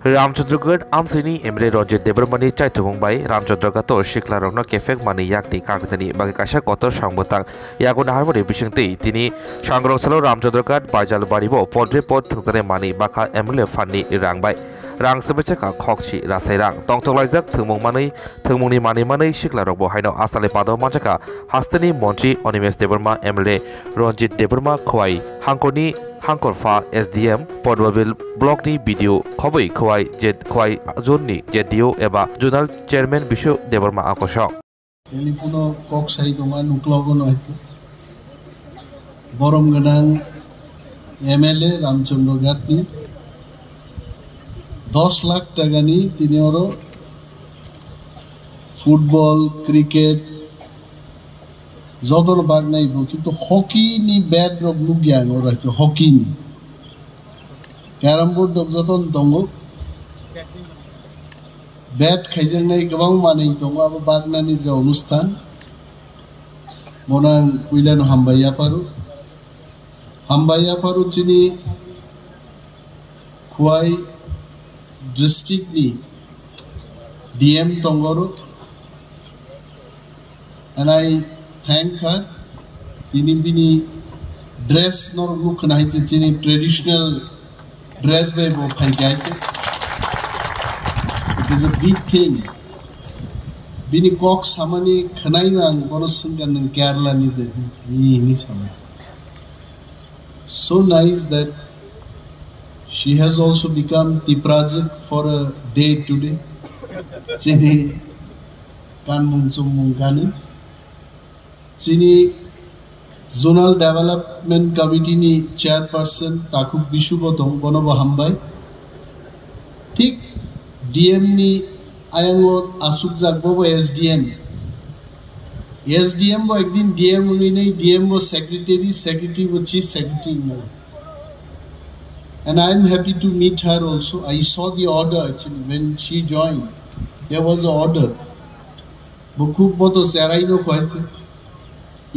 Ramchandra Amsini Emre Roger Debermani Chaitungbai Ramchandra Gato Shikla Rogno Kefek Mani Yakti Kakatani Bagakasha Kotor Sambutang Yagun Harmony Bishingti Tini Shangro Salo Ramchandra Bajal Baribo Podre Pot Tangzare Mani Baka Emile Fani Irangbai Rang Sebechaka Kokchi Rasairang Tongtolizak Tumung Mani Tumuni Mani Mani Shikla Robo Haino Asale Pado Majaka Hastani Monchi Onimes Deberma Emre Ronjit Deberma Kwai Hankoni Hankorfa SDM Podwavil Block ni video Khoboi Khwai Jet Khwai Zonni Jedio Eba Journal Chairman Bisho Deberma Akosha Telefono Koksai Doma Nuklogo Noite Borom Ganang MLA Ramchandra Gatni 10 lakh টাকা নিয়ে তিনি আরো football cricket যতন bug নাইব কিন্তু hockey নি bat রব নুগ্যাং ওরাইতো hockey নি carrom board রব যতন দङ ব্যাট খাইজों নাই गोबां मानै दङ अब बागनानि जे অনুষ্ঠান মনাং কুইলান হামবাইয়া পারু চিনি Khowai district ni DM Tongoro, and I thank her. Tini bini dress nor look nahi chini traditional dress by bo khai gaite. It is a big thing. Bini kok samani khanai nang bono singan nang Kerala ni de ni samai. So nice that she has also become the project for a day today. Chini Kanmung Chumung Kani. Chini Zonal Development Committee ni chairperson Takuk Bishubotong Bonobo Hambai. Thik DM ni Ayango Asuk Jakbobo SDM. SDM bo ekdin DM uni nei DM bo secretary bo chief secretary no. And I am happy to meet her also. I saw the order actually when she joined. There was an order. Bukuk boto seraino koite.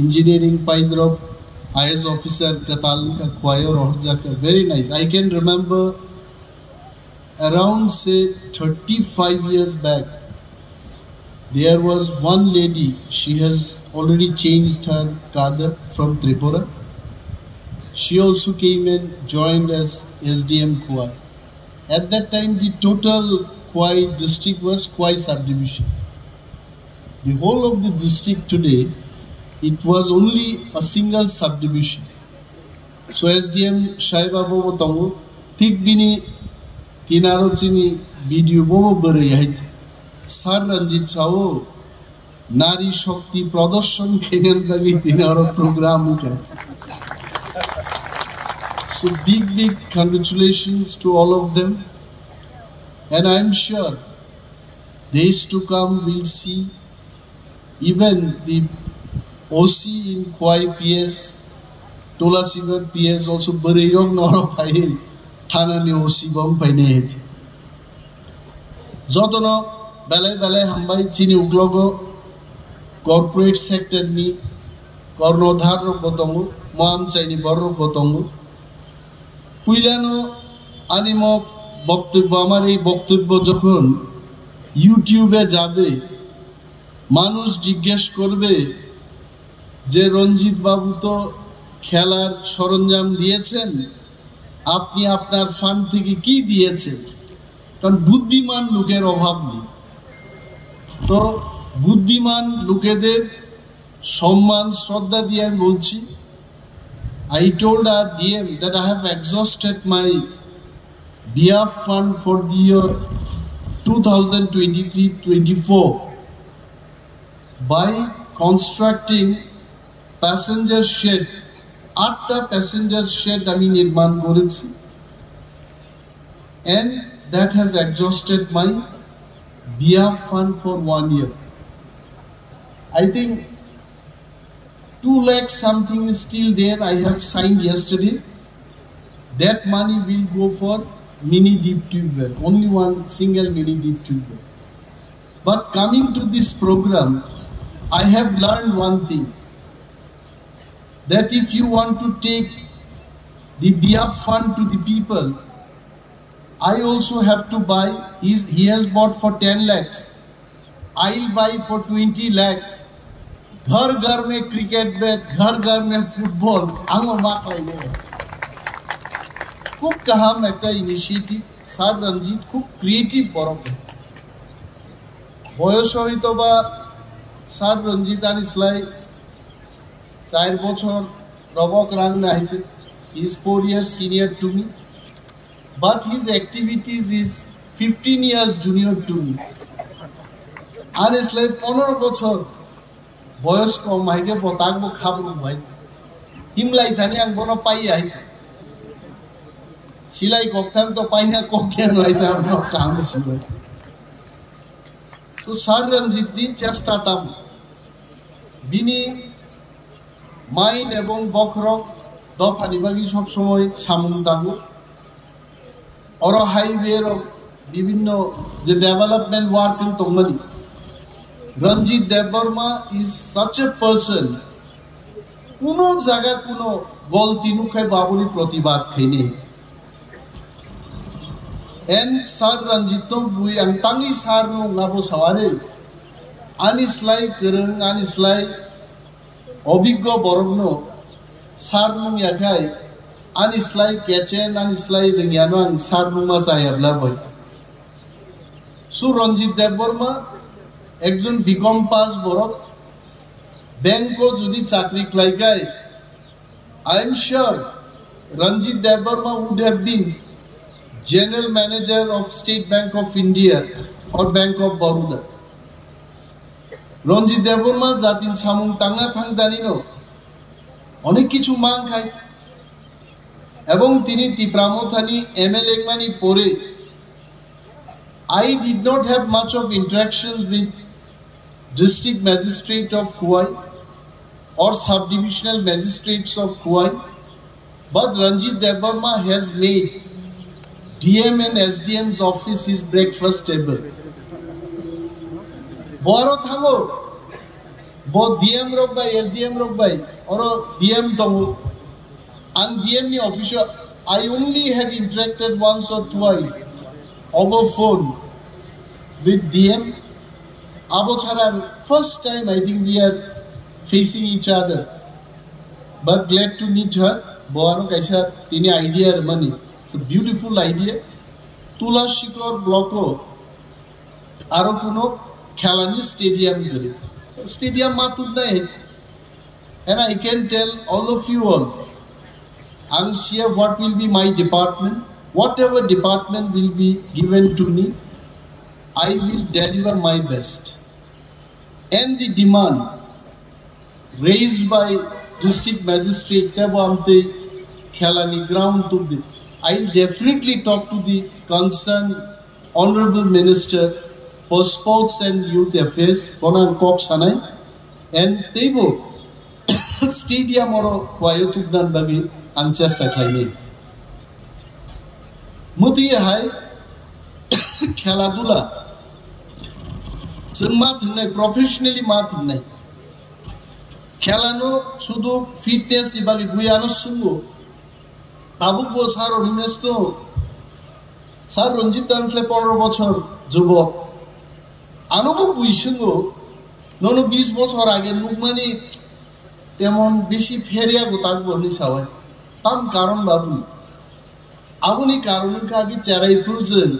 Engineering paidrop IS officer katalka choir orjaka. Very nice. I can remember around say 35 years back. There was one lady. She has already changed her kadar from Tripura. She also came and joined as SDM Khwai. At that time, the total Khwai district was Khwai subdivision. The whole of the district today, it was only a single subdivision. So SDM Shaiba Bobo Tongo, Tik Bini Kinaro Chini video Bobo Bere Yahiche, Sar Ranjit Chao, Nari Shakti Pradarsan Kenyan Dagi Tinaro program. So big congratulations to all of them, and I am sure days to come we'll see even the OC in Khwai PS, Tola Singer PS also Bareirog Noro Pai Thanani OC Bom Paine. Zotono Balai Hambai Chini Uglogo corporate sector ni Kornodhar Botongo, Moam Chaini Borro Botongo. পুইলানো আনিম বক্তব্য আমার এই বক্তব্য যখন ইউটিউবে যাবে মানুষ জিজ্ঞেস করবে যে রঞ্জিত বাবু তো খেলার সরঞ্জাম দিয়েছেন আপনি আপনার ফান্ড থেকে কি দিয়েছেন কারণ বুদ্ধিমান লোকের অভাব নেই তো বুদ্ধিমান লোকেদের সম্মান শ্রদ্ধা দিয়ে আমি বলছি I told our DM that I have exhausted my BIAF fund for the year 2023-24 by constructing passenger shed. 8টা passenger shed আমি নির্মাণ করেছি, and that has exhausted my BIAF fund for 1 year. I think 2 lakh something is still there. I have signed yesterday. That money will go for mini deep tube well. Only one single mini deep tube well. But coming to this program, I have learned one thing. That if you want to take the BIAF fund to the people, I also have to buy. He has bought for 10 lakhs. I'll buy for 20 lakhs. घर घर में cricket bat, घर घर में football, आंगो माखाई ने। खूब कहाम एक इनिशिएटिव, सार रंजीत खूब क्रिएटिव बरक। বয়স হইতো বা স্যার রঞ্জিত আনিসলাই 4 বছর রবক রাং নাইছে he is 4 years senior to me but his activities is 15 years junior to me আনিসলাই 15 বছর বয়স কম হাইকে পতাকবো খাবো ভাই হিমলাই থানি আং বনো পাই আইছে সিলাই কক্তাম তো পাই না কোকেন হইতা আমরা কাম সিলাই So Sir Ranjit din chesta tam bini main ebong bokrok dofani bagi sob somoy samung dango oro highway ro bibhinno je development work in tongmani Ranjit Devarma is such a person kuno jaga kuno golti nukai babuli protibad khaine and Sir Ranjit to bui ang tangi sar no ngabo saware anislai kereng anislai obiggo borogno sar no yakai anislai kechen anislai ringyano ang sar no ma sayabla boy so Ranjit Devarma ekjon BCom pass borok banko jodi chakri klaikai I am sure Ranjit Devarma would have been General Manager of State Bank of India or Bank of Baroda. Ranjit Devarma jatin samung tangna thang danino onek kichu মান খাইছে এবং তিনি তিপ্রামথানি MLA মানি পরে I did not have much of interactions with District Magistrate of Kuwai or Subdivisional Magistrates of Kuwai but Ranjit Devarma has made DM and SDM's office is breakfast table. Boro thango, bo DM rok by SDM rok by, or DM tongo, and DM ni official. I only had interacted once or twice over phone with DM. Abo charan first time I think we are facing each other, but glad to meet her. Boro kaisa tini idea money. It's a beautiful idea. Tula Shikor Blocko Arokuno Kalani Stadium. Stadium Matudna. And I can tell all of you all, I'm sure what will be my department. Whatever department will be given to me, I will deliver my best. And the demand raised by District Magistrate Tebamte Kalani ground to the I'll definitely talk to the concerned Honorable Minister for Sports and Youth Affairs, Bonan Kok Sanai, and Tebo Stadium or Wayotugnan Bagi, Anchester Kaini. Muti Hai Kaladula Math professionally Math Kalano Sudo fitness the Bagi Guyano Sungo. তাবুকো sir Animesh তো sir রঞ্জিত আনসলে 15 বছর যুবক আনুবো বুইসঙ্গ ননো 20 বছর আগে নুকমানি তেমন বেশি ফেরিয়া গোতাকবো নি Sawai তাম কারণ বাবু আগুনি কারণ কাগি চেরাই ফুরছেন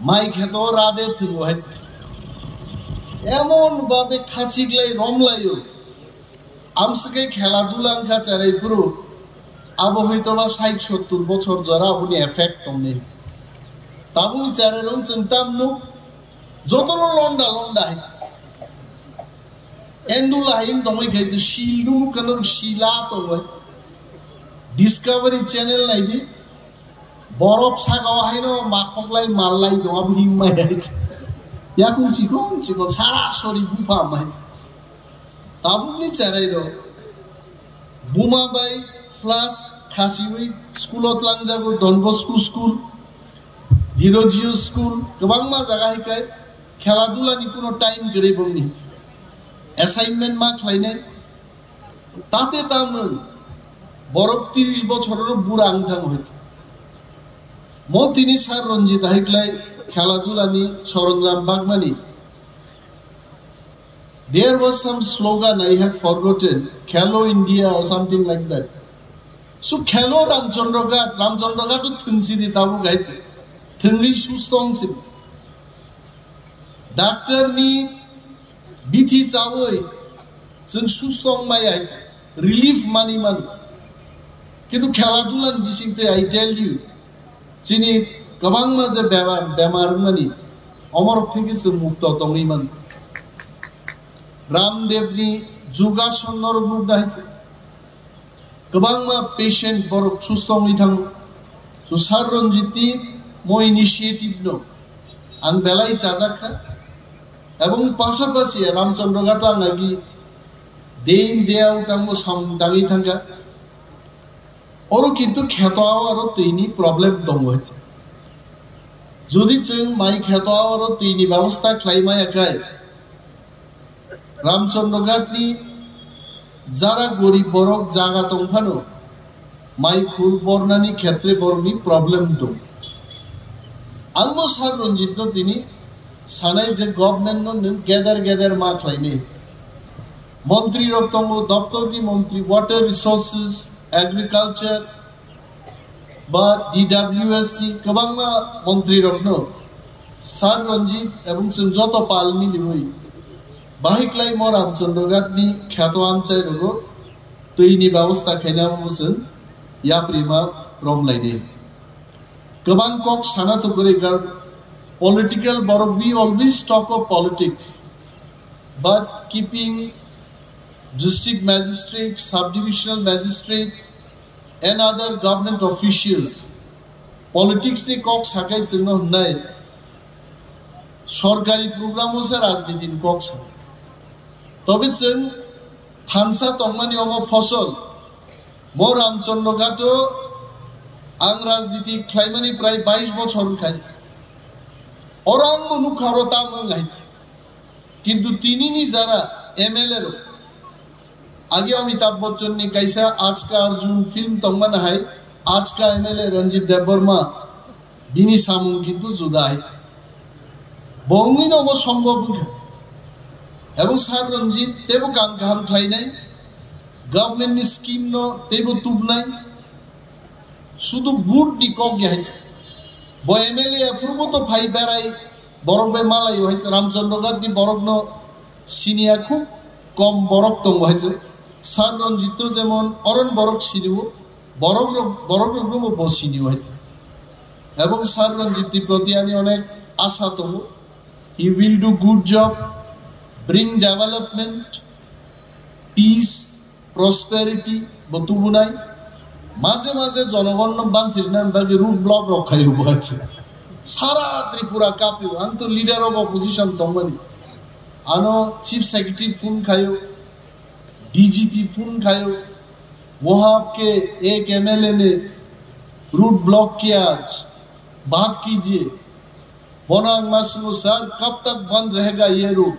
মাই খেতো রাদে থিবো হাই এমন ভাবে খাসিগলাই রমলাইও আমসকে খেলাধুলা আঙ্কা চেরাই ফুরো আবো হয়তো বা 60-70 বছর যারা আপনি এফেক্ট কমনে তাবুনি চারেরন চিন্তাম নু যতনো লন্ডা লন্ডা এন্ডুলা হাইম দমাই খাইছে শিলু মুখানোর শিলা তো ডিসকভারি চ্যানেল নাই দি বরফ সাগাওয়া হাইনো মাখকলাই মারলাই দমা হিম্মাই হাইছে ইয়াকুন চিকন চিকন সারা sorry গুফা মাইছে তাবুনি চারাইরো বুমাবাই Flash Khasiwi School of Langjago Don Bosco School Dhirojio School Kabang ma jaga hikai Kheladula ni kono time gere bongni assignment ma khlaine tate tamon borok 30 বছরের বুড়া আংথাং হইছে mo tini sar Ranjit Hahiklai খেলাধুলানি সরঞ্জাম বাগমানি. There was some slogan I have forgotten, Khelo India or something like that. So Khelo Ramchandra to Thunsi di tabu gaite. Thungi sustong sin. Doctor ni bithi chawoi sun sustong mai aite. Relief money. Kintu খেলাধুলান bisingte I tell you. Chini kabang ma je bemar mani omor theke se mukta tongi man. Ramdev ni যোগাসন নরমুখ দাইছে গোবাং মা patient বড় সুস্থ হই থাঙ্গ so সার রঞ্জিতি মো initiative no আং বেলাই চাজাখা এবং পাশাপাশি রামচন্দ্রঘাট আঙ্গি দেইন দেয়াও টাঙ্গ সামদাঙ্গি থাঙ্গা ওরও কিন্তু খেত আওয়ারও তিনি প্রবলেম দম হয়েছে যদি চেং মাই খেত আওয়ারও তিনি ব্যবস্থা ক্লাইমাই একাই রামচন্দ্রঘাটনি যারা গরিব বরক জায়গা তংফানো মাই খুল বর্ণানি ক্ষেত্রে বরনি প্রবলেম দম আঙ্গ সার রঞ্জিত তিনি সানাই যে গভর্নমেন্ট গেদার মা খাইনে মন্ত্রী রক্তঙ্গ দপ্তরনি মন্ত্রী ওয়াটার রিসোর্সেস এগ্রিকালচার বা ডিডব্লিউএসটি গোবাংমা মন্ত্রী রত্ন সার রঞ্জিত এবং যত পাল মিলি হই বাহিকলাই মর রামচন্দ্রঘাটনি খ্যাত আনচাই রগো তৈনি ব্যবস্থা খাইনা বসেন ইয়াপ্রিমা রমলাইনে গোবাং কক সানা তো করে কারণ political borok we always talk of politics but keeping district magistrate subdivisional magistrate and other government officials politics ni kok sakai chingno nai সরকারি প্রোগ্রাম হচ্ছে রাজনীতির কক্স তবে চেন থানসা তংমানি অম ফসল মো রামচন্দ্রঘাট আং রাজনীতি খাইমানি প্রায় 22 বছর খাইছে ওরাং মুখারো তাম গাইছে কিন্তু তিনি যারা এমএলএ আগে অমিতাভ বচ্চন নি কাইসা আজকা অর্জুন ফিল্ম তংমানা হাই আজকা এমএলএ রঞ্জিত দেববর্মা বিনি সামুন কিন্তু জুদা হাইছে বঙ্গিন অব সম্ভব এবং সার রঞ্জিত তেবো কাম কাম খাই নাই গভর্নমেন্ট স্কিম ন তেবো তুব নাই শুধু বুট দি কক গাইছে ব এমএলএ অ্যাপ্রুভ তো ফাই বেড়াই বরক বে মালাই হয়েছে রামচন্দ্রঘাট দি বরক ন সিনিয়া খুব কম বরক তং হয়েছে সার রঞ্জিত যেমন অরণ বরক সিনিও বরক বসিনি হয়েছে এবং সার রঞ্জিত প্রতি আমি অনেক আশা তব he will do good job bring development peace prosperity বতুবুনাই মাঝে মাঝে জনগণ বানছিলেন বাকি রুট ব্লক রক্ষাই হবো আছে সারা ত্রিপুরা কাঁপিও আন তো লিডার অফ অপোজিশন তমানি আনো চিফ সেক্রেটারি फोन खायो डीजीपी फोन खायो वहां के एक एमएलए ने रूट ब्लॉक किया आज बात कीजिए बोनांग मासुमो सर कब तक बंद रहेगा ये रूट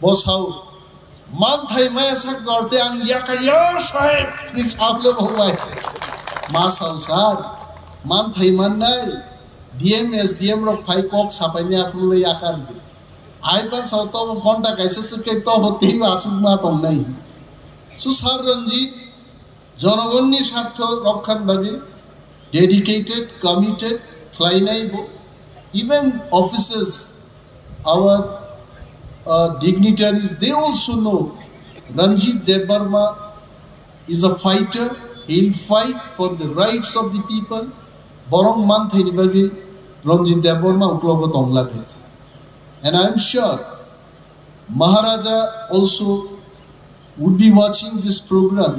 बॉस हाउ मान थाई मैं सक जोड़ते आंग या करियो साहेब कि आप लोग हुआ है मास हाउ सर मान थाई मन नहीं डीएम एसडीएम रो फाई कॉक सापने आपन ले आकार दे आई पर सौतो घंटा कैसे सके तो होते ही आसुक मा तो नहीं सो सर रंजीत জনগণের স্বার্থ রক্ষার ভাবে ডেডিকেটেড কমিটেড ক্লাইনাই even officers our dignitaries they also know Ranjit Debarma is a fighter he'll fight for the rights of the people borong man thaini bagi Ranjit Debarma uklogo tongla bheche and I am sure Maharaja also would be watching this program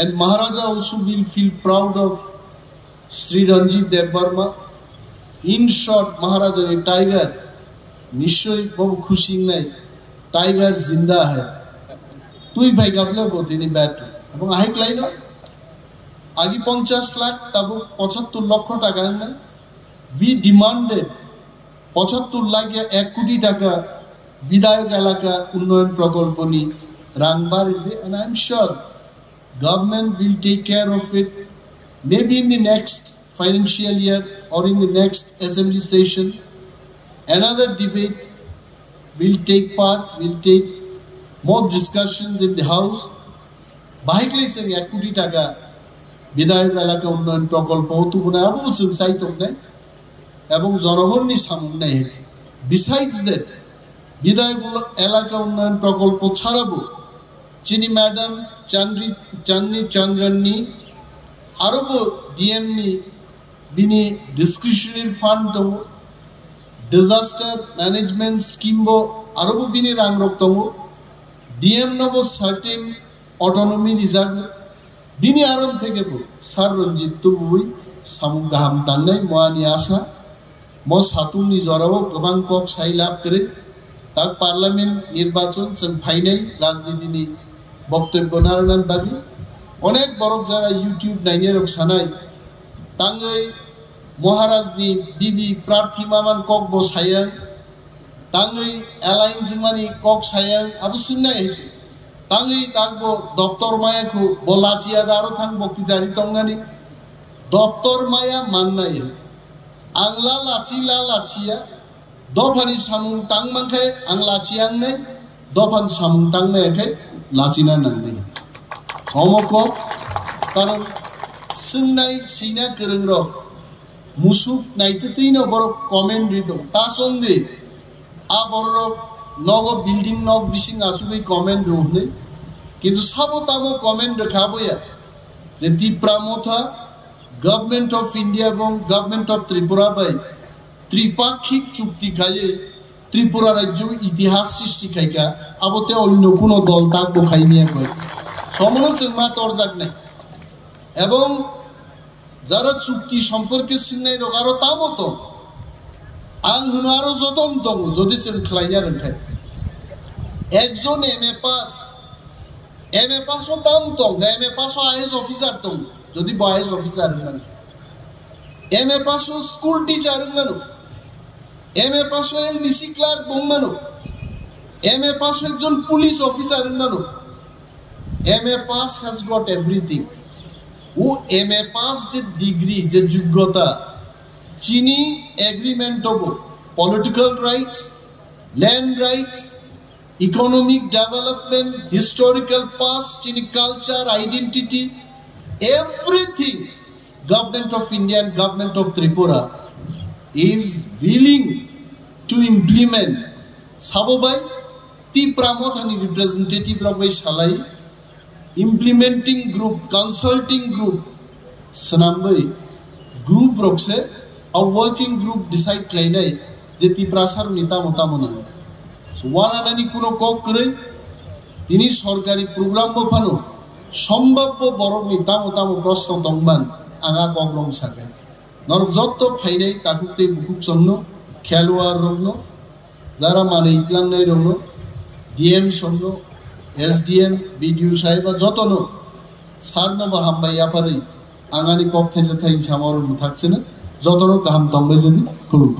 and Maharaja also will feel proud of Sri Ranjit Debarma in short Maharaja ne tiger নিশ্চয়ই বহু খুশি নাই tiger জিন্দা है তুই ভাই গাবলে বদিনি bat এবং hike line আগে 50 লাখ তাবো 75 লক্ষ টাকা না উই ডিমান্ডেড 75 লাখ 1 কোটি টাকা বিধায়ক এলাকা উন্নয়ন প্রকল্প নি রাংবার দে and I am sure government will take care of it maybe in the next financial year or in the next assembly session, another debate will take part, will take more discussions in the house. Bahikli sing 1 কোটি টাকা বিধায়ক এলাকা উন্নয়ন প্রকল্প তুমনা এবং সাইতক নাই এবং জনগণনি সামনে হয়েছে। Besides that, বিধায়ক এলাকা উন্নয়ন প্রকল্প ছাড়াবো চিনি ম্যাডাম চান্দনি চন্দ্রননি আরবো ডিএমনি বিনি ডিসক্রিশনারি ফান্ড দङ ডিজাস্টার ম্যানেজমেন্ট স্কিম বো আরবো বিনি রাংরক দङ ডিএম নবো সার্টেন অটোনমি রিজার্ভ বিনি আরব থেকে বো সার রঞ্জিত তুবুই সামু গাহাম তান্নাই মোয়ানি আশা ম সাতুমনি জরাবো गोबां কক সাই লাভ করে তাক পার্লামেন্ট নির্বাচন जों ফাইনাই রাজনীতিনি বক্তব্য নারায়ণ বাগি অনেক বড় যারা ইউটিউব নাইনে রক সানাই তাঙ্গই মহারাজনি বিবি প্রার্থী মামান কক বো সায়া তাঙ্গই অ্যালায়েন্স মানি কক সায়া আবু সিননাই হেতে তাঙ্গই তাকবো দপ্তর মায়াকু বলাচিয়া দারো থাং বক্তৃতারি তংনানি দপ্তর মায়া মাননাই হেতে আংলা লাচিয়া দফানি সামুং তাং মানখাই আং লাচিয়াং নাই দফান সামুং তাং মায়াখাই লাচিনা নাंगनाय সমক কারণ সিননাই সিনা গরং র মুসুক নাইতে তিনো বড় কমেন্ট দিত তা সঙ্গে আ বড় নগ বিল্ডিং নগ বিসিং আসুবই কমেন্ট রহনে কিন্তু সাবতামো কমেন্ট দেখাবয়া যে ত্রিপুরামথা গভর্নমেন্ট অফ ইন্ডিয়া এবং গভর্নমেন্ট অফ ত্রিপুরা বাই ত্রিপাক্ষিক চুক্তি খাইয়ে ত্রিপুরা রাজ্য ইতিহাস সৃষ্টি খাইকা আবতে অন্য কোনো দল তাক বখাই নিয়ে কয়েছে সমনো সিংমা তরজাক নাই এবং যারা চুক্তি সম্পর্কে সিংনাই রগারো তামতো আং হুনো আরো যতন দङ যদি সিং খাইয়া রখাই একজন এমএ পাস ও দাম দङ এমএ পাস ও আইএস অফিসার দङ যদি বয়েস অফিসার মানে এমএ পাস ও স্কুল টিচার মানে এমএ পাস ও এলডিসি ক্লার্ক দङ মানে এমএ পাস ও একজন পুলিশ অফিসার মানে MA pass has got everything ও এমএ পাস যে ডিগ্রি যে যোগ্যতা চিনি এগ্রিমেন্ট হব political rights land rights economic development historical past চিনি culture identity everything government of India and government of Tripura is willing to implement sabobai ti pramothani representative rabai salai implementing group consulting group sanambai group rokse a working group decide klainai je ti prasar nita motamona so wana nani kuno kok kore ini sorkari program bofano সম্ভাব্য বরং তামো প্রশ্ন দংবান আঙা কগ্রম সাগাই নরক যত ফাইনাই তাকুতে বুকুক সন্ন খেলোয়াড় রগ্ন যারা মানে ইতলাম নাই রগ্ন DM সন্ন SDM BDO সাহেব যতন সার নবা হামবাই আপারে আঙানি কক থেকে থাই সামরণ থাকছে না যতন কাহাম তংবাই যদি করুন